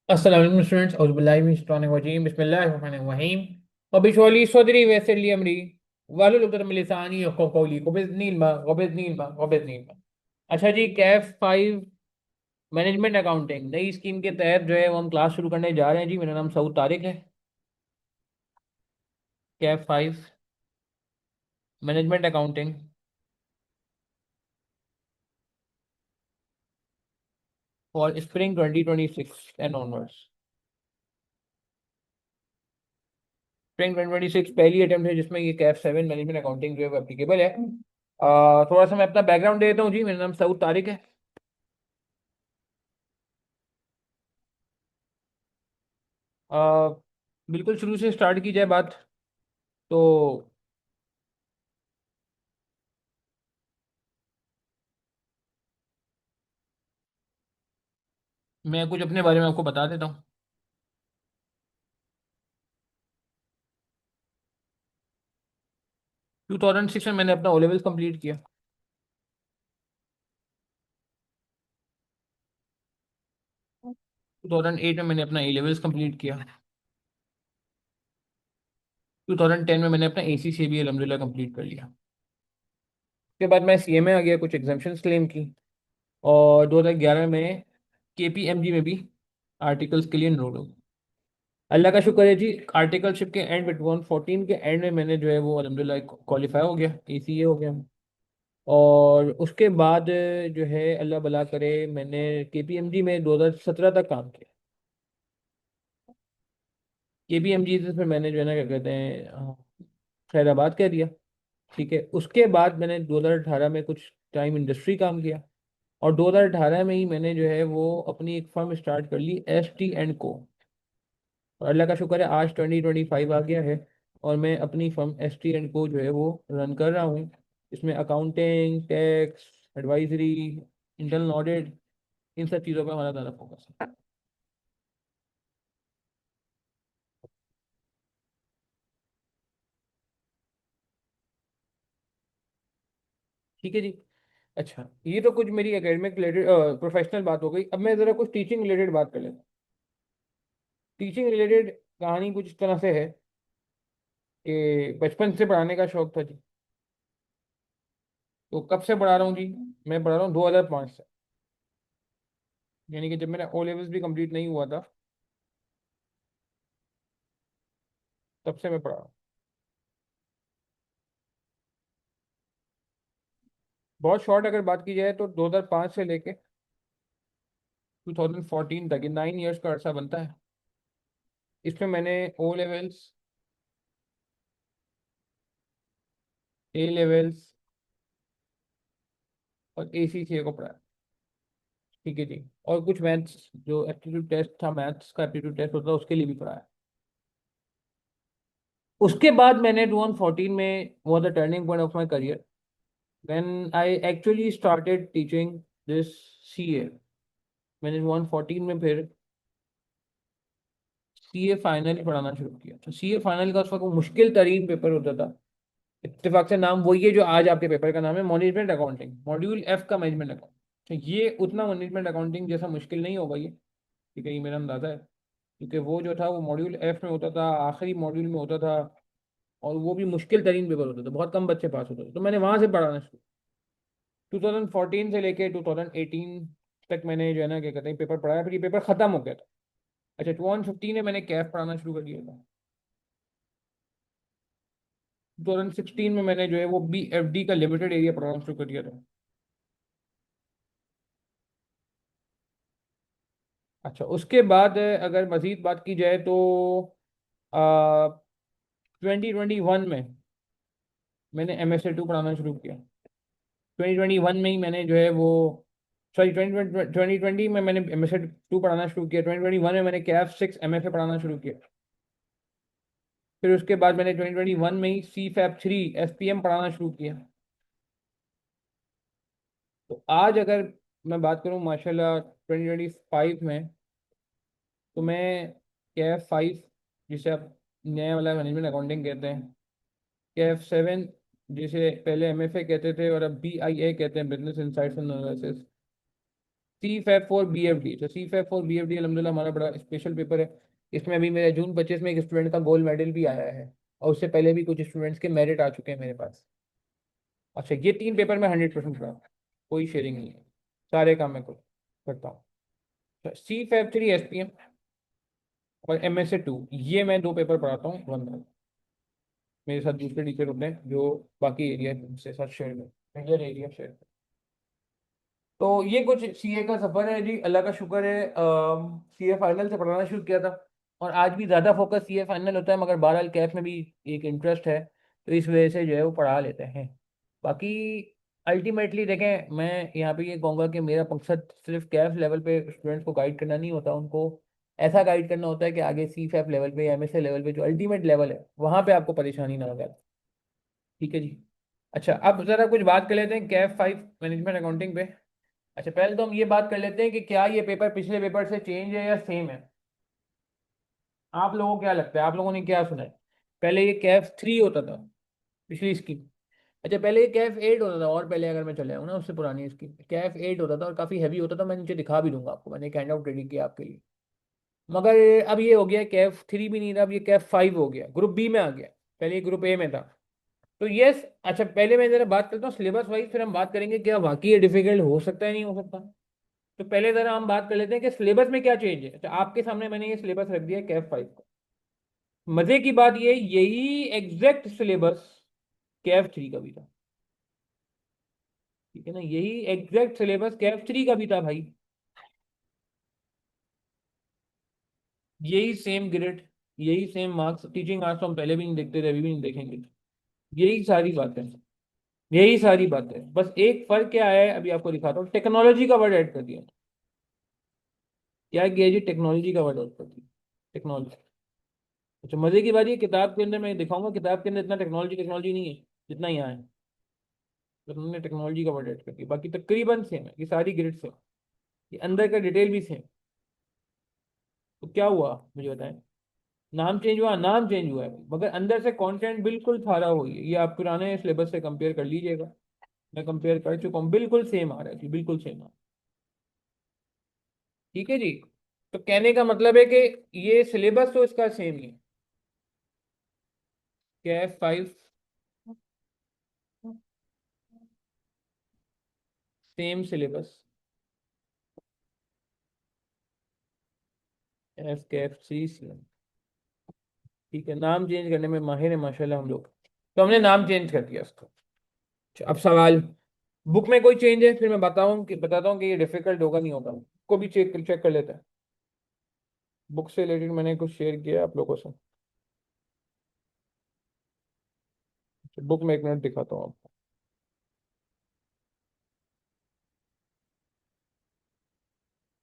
अस्सलाम स्टूडेंट्स औज़ुबिल्लाहि बिस्मिल्लाहिर्रहमानिर्रहीम वबिशरही सदरी वयस्सिर ली अमरी वाहलुल उक़दतम मिन लिसानी यफ़क़हू क़ौली क़ुबिज़नील मा। अच्छा जी, कैफ 5 मैनेजमेंट अकाउंटिंग नई स्कीम के तहत जो है वो हम क्लास शुरू करने जा रहे हैं जी। मेरा नाम सऊद तारिक है। Kaif 5 management accounting for spring 2026 and onwards. Spring 2026 पहली अटेम्प्ट है जिसमें ये कैफ 7 मैनेजमेंट अकाउंटिंग जो है वो एप्लीकेबल है। थोड़ा सा मैं अपना बैकग्राउंड दे देता हूँ जी। मेरा नाम सऊद तारिक है। आ, बिल्कुल शुरू से स्टार्ट की जाए बात तो मैं कुछ अपने बारे में आपको बता देता हूँ। 2006 में मैंने अपना ओ लेवल्स कंप्लीट किया। 2008 में मैंने अपना ए लेवल्स कंप्लीट किया। 2010 में मैंने अपना ए सी सी बी अलहमदिल्ला कंप्लीट कर लिया। उसके बाद मैं सी ए में आ गया, कुछ एग्जाम्पशंस क्लेम की। और 2011 में के पी एम जी में भी आर्टिकल्स के लिए एनरोल हो गया। अल्लाह का शुक्र है जी, आर्टिकलशिप के एंड में 2014 के एंड में मैंने जो है वो अलहमदिल्ला क्वालिफाई हो गया, ए सी ए हो गया। और उसके बाद जो है अल्लाह भला करे, मैंने केपीएमजी में 2017 तक काम किया। केपीएमजी से फिर मैंने जो है ना क्या कहते हैं खैराबाद कह दिया। ठीक है, उसके बाद मैंने 2018 में कुछ टाइम इंडस्ट्री काम किया। और 2018 में ही मैंने जो है वो अपनी एक फर्म स्टार्ट कर ली, ST&Co। और अल्लाह का शुक्र है आज 2025 आ गया है। और मैं अपनी फर्म ST&Co जो है वो रन कर रहा हूँ। इसमें accounting, tax, advisory, internal audit, इन सब चीज़ों पर हमारा ज़्यादा फोकस है। ठीक है जी। अच्छा, ये तो कुछ मेरी एकेडमिक रिलेटेड प्रोफेशनल बात हो गई। अब मैं ज़रा कुछ टीचिंग रिलेटेड बात कर लेता हूँ। टीचिंग रिलेटेड कहानी कुछ इस तरह से है कि बचपन से पढ़ाने का शौक था जी। तो कब से पढ़ा रहा हूँ जी? मैं पढ़ा रहा हूँ 2005 से। यानी कि जब मेरा ओ लेवल्स भी कंप्लीट नहीं हुआ था, तब से मैं पढ़ा रहा हूँ। बहुत शॉर्ट अगर बात की जाए तो 2005 से लेके 2014 तक, ये 9 ईयर्स का अरसा बनता है। इसमें मैंने ओ लेवल्स, ए लेवल्स और ए सी सी ए को पढ़ाया। ठीक है जी। और कुछ मैथ्स, जो एप्टीट्यूड टेस्ट था, मैथ्स का एप्टीट्यूड टेस्ट होता था, उसके लिए भी पढ़ाया। उसके बाद मैंने 2014 में was the turning point of my career when I actually started teaching this CA। मैंने 2014 में फिर CA फाइनल पढ़ाना शुरू किया। तो CA फाइनल का उस वक्त मुश्किल तरीन पेपर होता था। इत्तेफाक से नाम वही है जो आज आपके पेपर का नाम है, मैनेजमेंट अकाउंटिंग, मॉड्यूल एफ का मैनेजमेंट अकाउंट। तो ये उतना मैनेजमेंट अकाउंटिंग जैसा मुश्किल नहीं होगा ये। ठीक है, ये मेरा अंदाजा है। क्योंकि वो जो था वो मॉड्यूल एफ में होता था, आखिरी मॉड्यूल में होता था। और वो भी मुश्किल तरीन पेपर होता था, बहुत कम बच्चे पास होते थे। तो मैंने वहां से पढ़ाना शुरू। 2014 से लेके 2018 तक मैंने जो है ना क्या कहते हैं पेपर पढ़ाया, फिर ये पेपर खत्म हो गया था। अच्छा, 2015 में मैंने कैफ पढ़ाना शुरू कर दिया था। 2016 में मैंने जो है वो BFD का लिमिटेड एरिया पढ़ाना शुरू कर दिया था। अच्छा, उसके बाद अगर मजीद बात की जाए तो 2021 में मैंने MSA 2 पढ़ाना शुरू किया। 2021 में ही मैंने जो है वो, सॉरी, 2020 में मैंने MSA 2 पढ़ाना शुरू किया। 2021 में मैंने कैफ 6 MFA पढ़ाना शुरू किया। फिर उसके बाद मैंने 2021 में ही CFAP 3 SPM पढ़ाना शुरू किया। तो आज अगर मैं बात करूं माशाल्लाह 2025 में, तो मैं कैफ 5, जिसे आप नया वाला मैनेजमेंट अकाउंटिंग कहते हैं, कैफ 7 जिसे पहले MFA कहते थे और अब BIA कहते हैं, business insights and analysis, C-FAB 4 BFD। तो C-FAB 4 BFD अलहमदिल्ला हमारा बड़ा स्पेशल पेपर है। इसमें अभी मेरे जून 25 में एक स्टूडेंट का गोल्ड मेडल भी आया है, और उससे पहले भी कुछ स्टूडेंट्स के मेरिट आ चुके हैं मेरे पास। अच्छा, ये 3 पेपर में 100% पढ़ा, कोई शेयरिंग नहीं है, सारे काम मैं खुद करता हूँ। C-FAB 3 SPM और MSA 2, ये मैं 2 पेपर पढ़ाता हूँ 1 मंथ। मेरे साथ दूसरे टीचर होते हैं जो बाकी एरिया से साथ शेयर में मेजर एरिया शेयर। तो ये कुछ सीए का सफर है जी, अल्लाह का शुक्र है। सीए फाइनल से पढ़ाना शुरू किया था, और आज भी ज़्यादा फोकस सीए फाइनल होता है, मगर बहरहाल कैफ में भी एक इंटरेस्ट है, तो इस वजह से जो है वो पढ़ा लेते हैं। बाकी अल्टीमेटली देखें, मैं यहाँ पे ये कहूँगा कि मेरा मकसद सिर्फ कैफ लेवल पे स्टूडेंट्स को गाइड करना नहीं होता, उनको ऐसा गाइड करना होता है कि आगे C-FAB लेवल पे या MSA लेवल पे जो अल्टीमेट लेवल है वहाँ पे आपको परेशानी ना हो जाए। ठीक है जी। अच्छा, अब ज़रा कुछ बात कर लेते हैं कैफ 5 मैनेजमेंट अकाउंटिंग पे। अच्छा, पहले तो हम ये बात कर लेते हैं कि क्या ये पेपर पिछले पेपर से चेंज है या सेम है। आप लोगों को क्या लगता है, आप लोगों ने क्या सुना है? पहले ये कैफ 3 होता था, पिछली स्कीम। अच्छा, पहले ये कैफ 8 होता था, और पहले अगर मैं चले आऊँ ना उससे पुरानी स्कीम, कैफ 8 होता था और काफ़ी हैवी होता था। मैं नीचे दिखा भी दूंगा आपको, मैंने एक हैंड आउट रेडी किया आपके लिए। मगर अब ये हो गया, कैफ 3 भी नहीं रहा, अब ये कैफ 5 हो गया, ग्रुप बी में आ गया। पहले ये ग्रुप ए में था। तो यस, अच्छा पहले मैं जरा बात करता हूँ सिलेबस वाइज, फिर हम बात करेंगे क्या वाकई ये डिफिकल्ट हो सकता है नहीं हो सकता। तो पहले जरा हम बात कर लेते हैं कि सिलेबस में क्या चेंज है। तो आपके सामने मैंने ये सिलेबस रख दिया है कैफ 5 का। मजे की बात ये, यही एग्जैक्ट सिलेबस कैफ 3 का भी था। ठीक है ना, यही एग्जैक्ट सिलेबस कैफ 3 का भी था भाई। यही सेम ग्रेड, यही सेम मार्क्स। टीचिंग आर्ट्स तो हम पहले भी नहीं देखते थे, अभी भी नहीं देखेंगे। यही सारी बात है, यही सारी बात है। बस एक फर्क क्या है, अभी आपको दिखाता हूँ। टेक्नोलॉजी का वर्ड ऐड कर दिया। क्या किया जी, टेक्नोलॉजी का वर्ड ऐड कर दिया, टेक्नोलॉजी। अच्छा, मजे की बात ये, किताब के अंदर मैं दिखाऊंगा, किताब के अंदर इतना टेक्नोलॉजी टेक्नोलॉजी नहीं है जितना यहाँ है। तो उन्होंने टेक्नोलॉजी का वर्ड ऐड कर दिया, बाकी तकरीबन सेम है, ये सारी ग्रिड सेम, ये अंदर का डिटेल भी सेम। तो क्या हुआ मुझे बताएं? नाम चेंज हुआ, नाम चेंज हुआ है, मगर अंदर से कंटेंट बिल्कुल सारा हुई है। ये आप पुराने सिलेबस से कंपेयर कर लीजिएगा, मैं कंपेयर कर चुका हूँ, बिल्कुल सेम आ रहा है जी, बिल्कुल सेम आ रहा है। ठीक है जी। तो कहने का मतलब है कि ये सिलेबस तो इसका सेम ही है, Kaif 5 same syllabus, Kaif 3 same. ठीक है, नाम चेंज करने में माहिर है माशाल्लाह हम लोग, तो हमने नाम चेंज कर दिया इसको। अच्छा, अब सवाल, बुक में कोई चेंज है? फिर मैं बताता हूँ कि ये डिफिकल्ट होगा नहीं होगा, को भी चेक चेक कर लेते हैं। बुक से रिलेटेड मैंने कुछ शेयर किया है आप लोगों से। बुक में एक मिनट दिखाता हूँ आपको।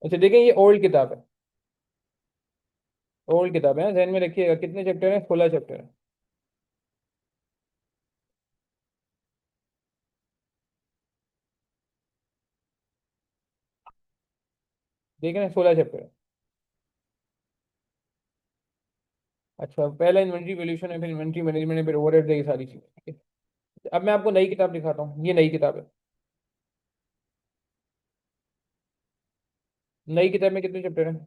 अच्छा देखें, ये ओल्ड किताब है, ओल्ड किताब है, ध्यान में रखिएगा। कितने चैप्टर हैं? 16 चैप्टर है। देख रहे हैं, 16 चैप्टर है। अच्छा, पहला इन्वेंट्री वैल्यूएशन है, फिर इन्वेंट्री मैनेजमेंट है, फिर ओवरहेड है, ये सारी चीजें। ठीक है, अब मैं आपको नई किताब दिखाता हूँ, ये नई किताब है। नई किताब में कितने चैप्टर हैं?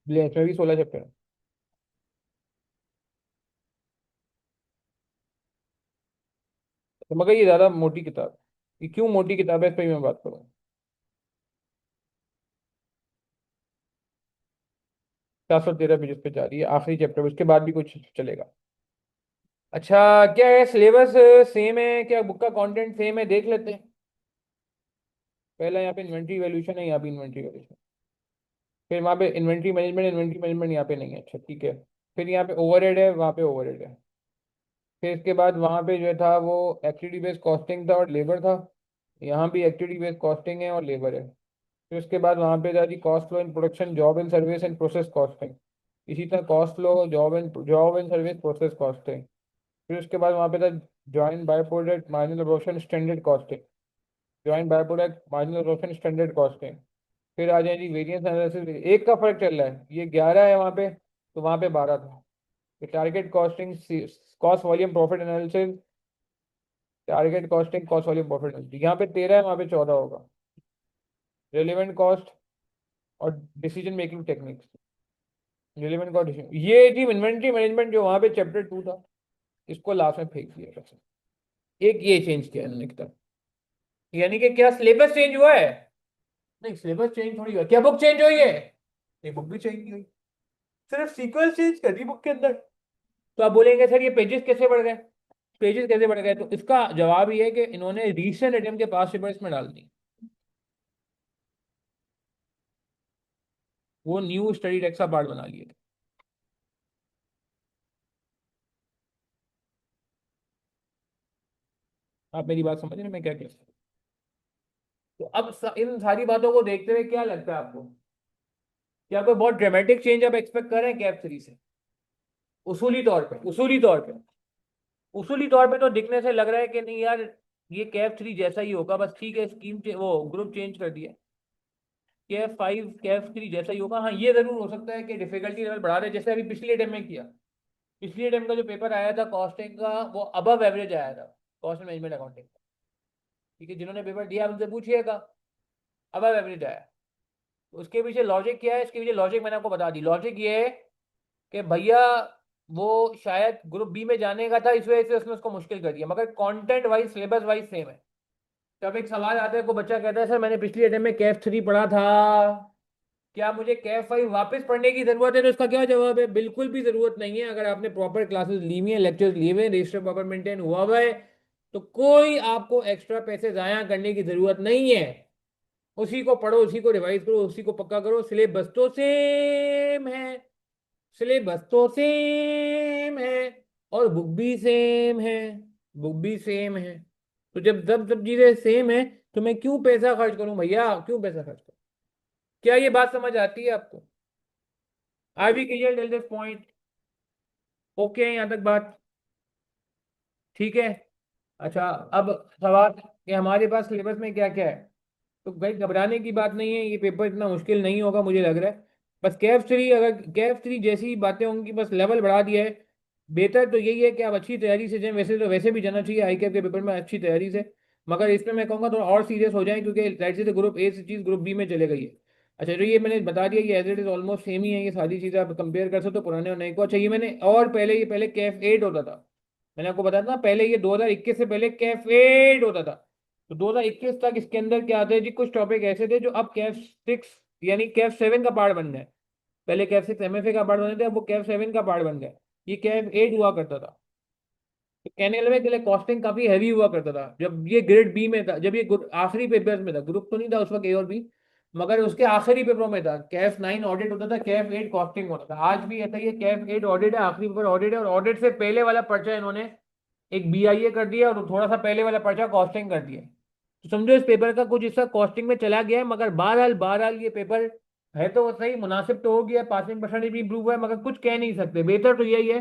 इसमें भी 16 चैप्टर है। तो मगर ये ज्यादा मोटी किताब है। ये क्यों मोटी किताब है, इस पर भी मैं बात करूँ। 413 पेज पे जा रही है, आखिरी चैप्टर, उसके बाद भी कुछ चलेगा। अच्छा, क्या है सिलेबस सेम है क्या, बुक का कंटेंट सेम है, देख लेते हैं। पहला यहाँ पे इन्वेंट्री वैल्यूएशन है, यहाँ पे इन्वेंट्री वैल्यूएशन, फिर वहाँ पे इन्वेंट्री मैनेजमेंट यहाँ पे नहीं है। अच्छा ठीक है, फिर यहाँ पे ओवरहेड है, वहाँ पे ओवरहेड है। फिर इसके बाद वहाँ पे जो था वो एक्टिविटी बेस्ड कॉस्टिंग था और लेबर था। यहाँ भी एक्टिविटी बेस्ड कॉस्टिंग है और लेबर है। फिर उसके बाद वहाँ पे था जी cost flow in production, job and service and process costing. इसी तरह cost flow, job and service, process costing. फिर उसके बाद वहाँ पे था joint by product marginal absorption standard costing, joint by product marginal absorption standard costing. फिर आ जाए जी वेरिएंस एनालिसिस, एक का फर्क चल रहा है, ये 11 है वहाँ पे, तो वहाँ पे 12 था। Target costing, cost volume profit analysis, target costing, cost volume profit, यहाँ पे 13 है, वहाँ पे 14 होगा। रिलेवेंट कॉस्ट और decision making techniques. Relevant cost, ये थी इन्वेंट्री मैनेजमेंट जो वहाँ पे चैप्टर 2 था, इसको लास्ट में फेंक दिया बस। एक ये चेंज किया इन्होंने किताब, यानी कि क्या सिलेबस चेंज हुआ है? नहीं, सिलेबस चेंज थोड़ी हुआ, क्या बुक चेंज हुई है? नहीं, बुक भी चेंज नहीं हुई, सिर्फ सीक्वेंस चेंज कर दी बुक के अंदर। तो आप बोलेंगे सर ये पेजेस कैसे बढ़ गए? पेजेस कैसे बढ़ गए? तो इसका जवाब ये है कि इन्होंने रीसेंट अटेम्प्ट के पास पेपर इसमें डाल दी, वो न्यू स्टडी टेक्स्ट का पार्ट बना लिए थे। आप मेरी बात समझ रहे हैं मैं क्या कह रहा हूं? तो अब इन सारी बातों को देखते हुए क्या लगता है आपको, क्या कोई बहुत ड्रामेटिक चेंज आप एक्सपेक्ट कर रहे हैं कैप 3 से? उसूली तौर पे, उसूली तौर पे तो दिखने से लग रहा है कि नहीं यार, ये कैप 3 जैसा ही होगा, बस ठीक है स्कीम वो ग्रुप चेंज कर दिया। कैप 5 कैप 3 जैसा ही होगा। हाँ, ये जरूर हो सकता है कि डिफिकल्टी लेवल बढ़ा रहे, जैसे अभी पिछले अटेम्प्ट में किया। पिछले अटेम्प्ट का जो पेपर आया था कॉस्टिंग का, वो अबव एवरेज आया था, कॉस्ट मैनेजमेंट अकाउंटिंग। ठीक है, जिन्होंने पेपर दिया उनसे पूछिएगा, अबव एवरेज आया। तो उसके पीछे लॉजिक क्या है? इसके पीछे लॉजिक मैंने आपको बता दी। लॉजिक ये है कि भैया वो शायद ग्रुप बी में जाने का था, इस वजह से उसने उसको मुश्किल कर दिया, मगर content wise syllabus wise same है। जब एक सवाल आता है, को बच्चा कहता है सर मैंने पिछली अटेम्प्ट में कैफ 3 पढ़ा था, क्या मुझे कैफ 5 वापस पढ़ने की जरूरत है? तो इसका क्या जवाब है? बिल्कुल भी जरूरत नहीं है। अगर आपने प्रॉपर क्लासेस ली हुई है, लेक्चर्स लिए हुए हैं, रजिस्टर प्रॉपर मेंटेन हुआ हुआ है, तो कोई आपको एक्स्ट्रा पैसे जाया करने की जरूरत नहीं है। उसी को पढ़ो, उसी को रिवाइज करो, उसी को पक्का करो, सिलेबस तो सेम है, सिलेबस तो सेम है, और बुक भी सेम है, बुक भी सेम है। तो जब जब सब चीजें सेम है, तो मैं क्यों पैसा खर्च करूं भैया, क्यों पैसा खर्च करूं? क्या ये बात समझ आती है आपको? I we clear till this point? Okay, यहाँ तक बात ठीक है। अच्छा, अब सवाल कि हमारे पास सिलेबस में क्या क्या है। तो भाई घबराने की बात नहीं है, ये पेपर इतना मुश्किल नहीं होगा मुझे लग रहा है। बस कैफ 3, अगर कैफ 3 जैसी बातें होंगी, बस लेवल बढ़ा दिया है। बेहतर तो यही है कि आप अच्छी तैयारी से जाएं, वैसे तो वैसे भी जाना चाहिए आई कैफ के पेपर में अच्छी तैयारी से, मगर इसमें मैं कहूँगा थोड़ा और सीरियस हो जाए, क्योंकि जाहिर सी ग्रुप ए से चीज़ ग्रुप बी में चले गई है। अच्छा, तो ये मैंने बता दिया, ये as it is almost same ही है, ये सारी चीज़ें आप कंपेयर कर सकते हो पुराने और नए को। अच्छा, ये मैंने और पहले, ये पहले कैफ 8 होता था, मैंने आपको बताया था ना, पहले ये 2021 से पहले कैफ 8 होता था। तो 2021 तक इसके अंदर क्या आते हैं जी, कुछ टॉपिक ऐसे थे जो अब कैफ 6 यानी कैफ 7 का पार्ट बन गए। पहले कैफ 6 एमएफए का पार्ट बने थे, अब वो कैफ 7 का पार्ट बन गए। ये कैफ 8 हुआ करता था। तो कहने लगे के लिए कॉस्टिंग काफी हैवी हुआ करता था जब ये ग्रेड बी में था, जब ये आखिरी पेपर में था, ग्रुप तो नहीं था उस वक्त ए और बी, मगर उसके आखिरी पेपरों में था। कैफ 9 ऑडिट होता था, कैफ 8 कॉस्टिंग होता था। आज भी ऐसा ही है, कैफ 8 ऑडिट है, आखिरी पेपर ऑडिट है, और ऑडिट से पहले वाला पर्चा इन्होंने एक बीआईए कर दिया, और थोड़ा सा पहले वाला पर्चा कॉस्टिंग कर दिया। तो समझो इस पेपर का कुछ हिस्सा कॉस्टिंग में चला गया है, मगर बहरहाल बहरहाल ये पेपर है तो वो सही, मुनासिब तो हो गया, पासिंग परसेंटेज भी इंप्रूव हुआ है, मगर कुछ कह नहीं सकते। बेहतर तो यही है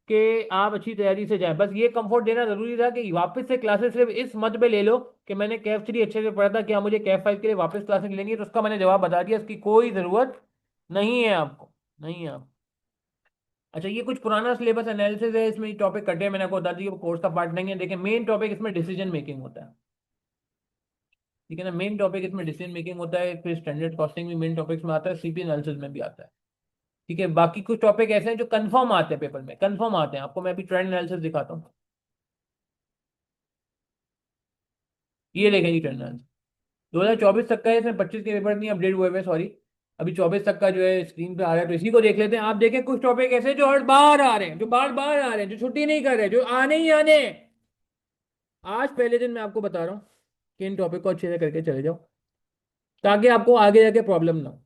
कि आप अच्छी तैयारी से जाएं। बस ये कंफर्ट देना जरूरी था कि वापस से क्लासेस सिर्फ इस मत पे ले लो कि मैंने कैफ 3 अच्छे से पढ़ा था, क्या मुझे कैफ 5 के लिए वापस क्लासेस लेंगी? तो उसका मैंने जवाब बता दिया, इसकी कोई जरूरत नहीं है आपको, नहीं है आप। अच्छा, ये कुछ पुराना सिलेबस एनालिसिस है, इसमें टॉपिक कटे हैं, मैंने आपको बता दिया, कोर्स का पार्ट नहीं है। देखिए, मेन टॉपिक इसमें डिसीजन मेकिंग होता है, ठीक है ना, मेन टॉपिक इसमें डिसीजन मेकिंग होता है। फिर स्टैंडर्ड कॉस्टिंग भी मेन टॉपिक्स में आता है, सीपी एनालिसिस में भी आता है। ठीक है, बाकी कुछ टॉपिक ऐसे हैं जो कंफर्म आते हैं पेपर में, कंफर्म आते हैं। आपको मैं अभी ट्रेंड एनालिसिस दिखाता हूँ, ये देखेंगे ट्रेंड एनालिसिस 2024 तक का है, इसमें 25 के पेपर नहीं अपडेट हुए हुए, सॉरी। अभी 24 तक का जो है स्क्रीन पे आ रहा है, तो इसी को देख लेते हैं। आप देखें, कुछ टॉपिक ऐसे जो हर बार आ रहे हैं, जो बार बार आ रहे हैं, जो छुट्टी नहीं कर रहे, जो आने ही आने हैं। आज पहले दिन मैं आपको बता रहा हूँ कि इन टॉपिक को अच्छे से करके चले जाओ, ताकि आपको आगे जाके प्रॉब्लम ना हो।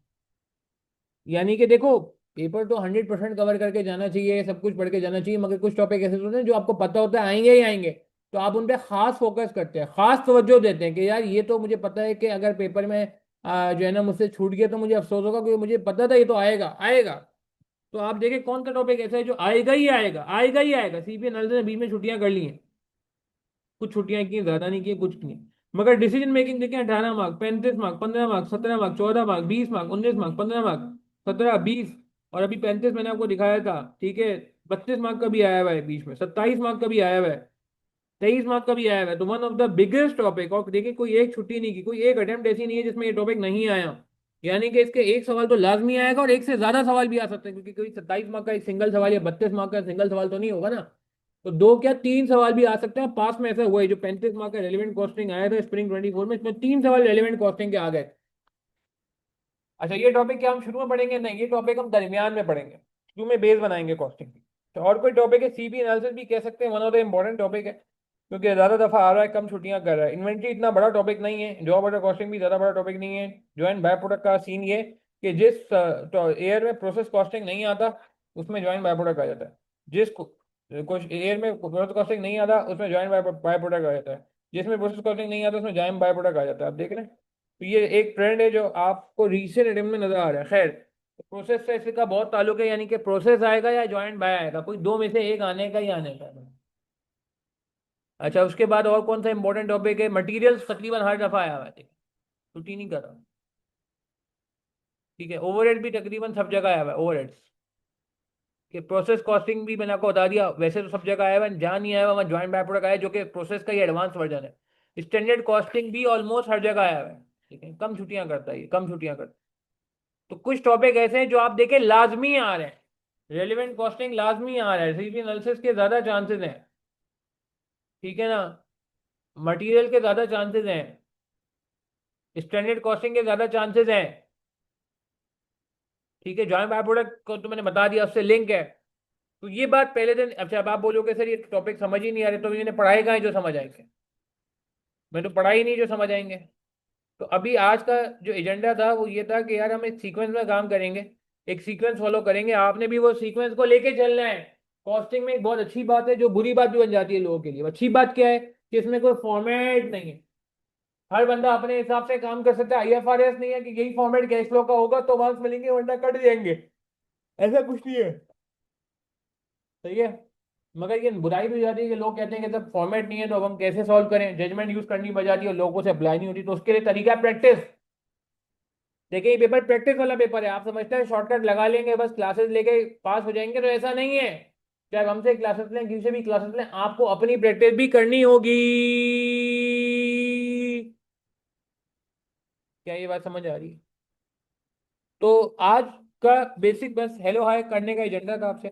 यानी कि देखो, पेपर तो 100% कवर करके जाना चाहिए, सब कुछ पढ़ के जाना चाहिए, मगर कुछ टॉपिक ऐसे होते हैं जो आपको पता होता है आएंगे ही आएंगे, तो आप उन पे खास फोकस करते हैं, खास तवज्जो देते हैं कि यार ये तो मुझे पता है कि अगर पेपर में जो है ना मुझसे छूट गया तो मुझे अफसोस होगा, क्योंकि मुझे पता था ये तो आएगा आएगा। तो आप देखिए कौन सा टॉपिक ऐसा है जो आएगा ही आएगा, आएगा ही आएगा। सीपी नल ने बीच में छुट्टियां कर ली हैं, कुछ छुट्टियां की, ज्यादा नहीं की, कुछ नहीं। मगर डिसीजन मेकिंग देखें, 18 mark, 35 mark, 15 mark, 17 mark, 14 mark, 20 mark, 19 mark, 15 mark, 17, 20, और अभी 35 मैंने आपको दिखाया था, ठीक है। 32 मार्क का भी आया हुआ है, बीच में 27 मार्क का भी आया हुआ है। 23 मार्क का भी आया हुआ है, तो one of the biggest topic. और देखिए कोई एक छुट्टी नहीं की, कोई एक अटेम्प्ट ऐसी नहीं है जिसमें ये टॉपिक नहीं आया। यानी कि इसके एक सवाल तो लाजमी आएगा, और एक से ज्यादा सवाल भी आ सकते हैं, क्योंकि कोई 27 मार्क का एक सिंगल सवाल या 32 मार्क का सिंगल सवाल तो नहीं होगा ना। तो दो क्या तीन सवाल भी आ सकते हैं। पास में ऐसा हुआ है, जो 35 मार्क का रेलिवेंट कॉस्टिंग आया था स्प्रिंग 24 में, इसमें 3 सवाल रेलिवेंट कॉस्टिंग के आ गए। अच्छा, ये टॉपिक क्या हम शुरू में पढ़ेंगे? नहीं, ये टॉपिक हम दरमियान में पढ़ेंगे, शुरू में बेस बनाएंगे कॉस्टिंग की। तो और कोई टॉपिक है, सीबी एनालिसिस भी कह सकते हैं, one of the important topic है, क्योंकि ज्यादा दफा आ रहा है, कम छुट्टियां कर रहा है। इन्वेंट्री इतना बड़ा टॉपिक नहीं है, जॉब ऑर्डर कॉस्टिंग भी ज्यादा बड़ा टॉपिक नहीं है। ज्वाइंट बाय प्रोडक्ट का सीन ये कि जिस एयर में प्रोसेस कॉस्टिंग नहीं आता, उसमें ज्वाइंट बाय प्रोडक्ट आ जाता है। जिस कुछ एयर में प्रोसेस कॉस्टिंग नहीं आता, उसमें ज्वाइंट बाय प्रोडक्ट आ जाता है। जिसमें प्रोसेस कॉस्टिंग नहीं आता, उसमें ज्वाइंट बाय प्रोडक्ट आ जाता है। आप देख रहे हैं, तो ये एक ट्रेंड है जो आपको रीसेंट अटेम्प्ट में नजर आ रहा है। खैर, प्रोसेस से इसका बहुत ताल्लुक है, यानी कि प्रोसेस आएगा या ज्वाइंट बाय आएगा, कोई दो में से एक आने का ही आने का है। अच्छा, उसके बाद और कौन सा इंपॉर्टेंट टॉपिक है? मटेरियल्स तकरीबन हर दफा आया हुआ है, छुट्टी नहीं कर रहा। ठीक है, ओवरहेड भी तकरीबन सब जगह आया हुआ है, ओवरहेड्स कि प्रोसेस कॉस्टिंग भी मैंने आपको बता दिया। वैसे तो सब जगह आया हुआ है, जहाँ नहीं आया हुआ वहाँ ज्वाइंट बाय प्रोडक्ट आया है, जो कि प्रोसेस का ही एडवांस वर्जन है। स्टैंडर्ड कॉस्टिंग भी ऑलमोस्ट हर जगह आया हुआ है। ठीक है, कम छुट्टियां करता है ये, कम छुट्टियां करता है। तो कुछ टॉपिक ऐसे हैं जो आप देखें लाजमी आ रहे हैं, रेलिवेंट कॉस्टिंग लाजमी आ रहा है, सीपी एनालिसिस के ज्यादा चांसेस हैं। ठीक है ना, मटेरियल के ज्यादा चांसेस हैं, स्टैंडर्ड कॉस्टिंग के ज्यादा चांसेस हैं। ठीक है, जॉइंट बाय प्रोडक्ट को तो मैंने बता दिया, उससे लिंक है। तो ये बात पहले दिन। अच्छा, अब आप बोलोगे सर ये टॉपिक समझ ही नहीं आ रहे, तो मैंने पढ़ाई कहाँ है जो समझ आएंगे? मैं तो पढ़ाई नहीं जो समझ आएंगे। तो अभी आज का जो एजेंडा था वो ये था कि यार हम एक सीक्वेंस में काम करेंगे, एक सीक्वेंस फॉलो करेंगे। आपने भी वो सीक्वेंस को लेके चलना है। कॉस्टिंग में एक बहुत अच्छी बात है, जो बुरी बात भी बन जाती है लोगों के लिए। अच्छी बात क्या है कि इसमें कोई फॉर्मेट नहीं है, हर बंदा अपने हिसाब से काम कर सकता है। आईएफआरएस नहीं है कि यही फॉर्मेट कैश फ्लो का होगा तो मार्क्स मिलेंगे वरना कट जाएंगे, ऐसा कुछ नहीं है। सही है। मगर ये बुराई भी हो जाती है कि लोग कहते हैं कि जब फॉर्मेट नहीं है तो अब हम कैसे सॉल्व करें, जजमेंट यूज करनी पड़ जाती है और लोगों से अप्लाई नहीं होती। तो उसके लिए तरीका है प्रैक्टिस। देखिए, ये पेपर प्रैक्टिस वाला पेपर है। आप समझते हैं शॉर्टकट लगा लेंगे बस क्लासेस लेके पास हो जाएंगे, तो ऐसा नहीं है। चाहे हमसे क्लासेस लें, किसी से भी क्लासेस लें, आपको अपनी प्रैक्टिस भी करनी होगी। क्या ये बात समझ आ रही है? तो आज का बेसिक बस हेलो हाय करने का एजेंडा था आपसे।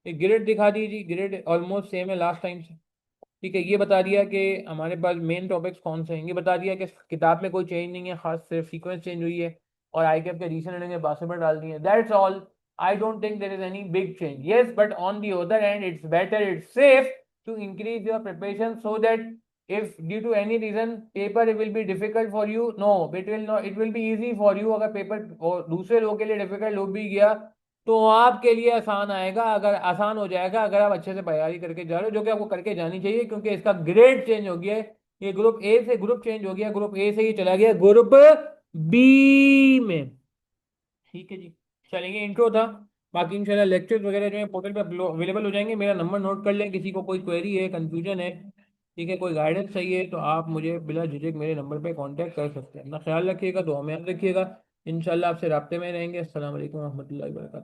एक ग्रेड दिखा दीजिए, ग्रेड ऑलमोस्ट सेम है लास्ट टाइम से। ठीक है, ये बता दिया कि हमारे पास मेन टॉपिक्स कौन से हैं, ये बता दिया कि किताब में कोई चेंज नहीं है, खास सिर्फ सीक्वेंस चेंज हुई है, और आई कैप के रीसेंट के बासबर डाल दिए, that's all. I don't think there is any big change. Yes, but on the other hand it's better, it's safe to increase your preparation, so that if due to any reason paper will be difficult for you, no, it will not, it will be easy for you। अगर paper और दूसरे लोगों के लिए difficult हो भी गया तो आपके लिए आसान आएगा, अगर आसान हो जाएगा अगर आप अच्छे से तैयारी करके जा रहे हो, जो कि आपको करके जानी चाहिए, क्योंकि इसका ग्रेड चेंज हो गया है। ये ग्रुप ए से ग्रुप चेंज हो गया, ग्रुप ए से ही चला गया ग्रुप बी में। ठीक है जी, चलेंगे, इंट्रो था। बाकी इंशाल्लाह लेक्चर्स वगैरह जो है पोर्टल पे अवेलेबल हो जाएंगे। मेरा नंबर नोट कर लें, किसी को कोई क्वेरी है, कंफ्यूजन है, ठीक है, कोई गाइडेंस चाहिए, तो आप मुझे बिला झिझक मेरे नंबर पे कांटेक्ट कर सकते हैं। अपना ख्याल रखिएगा, तो हमें याद रखिएगा। इंशाल्लाह आपसे राब्ते में रहेंगे। अस्सलाम वालेकुम रहमतुल्लाहि व बरकातहू।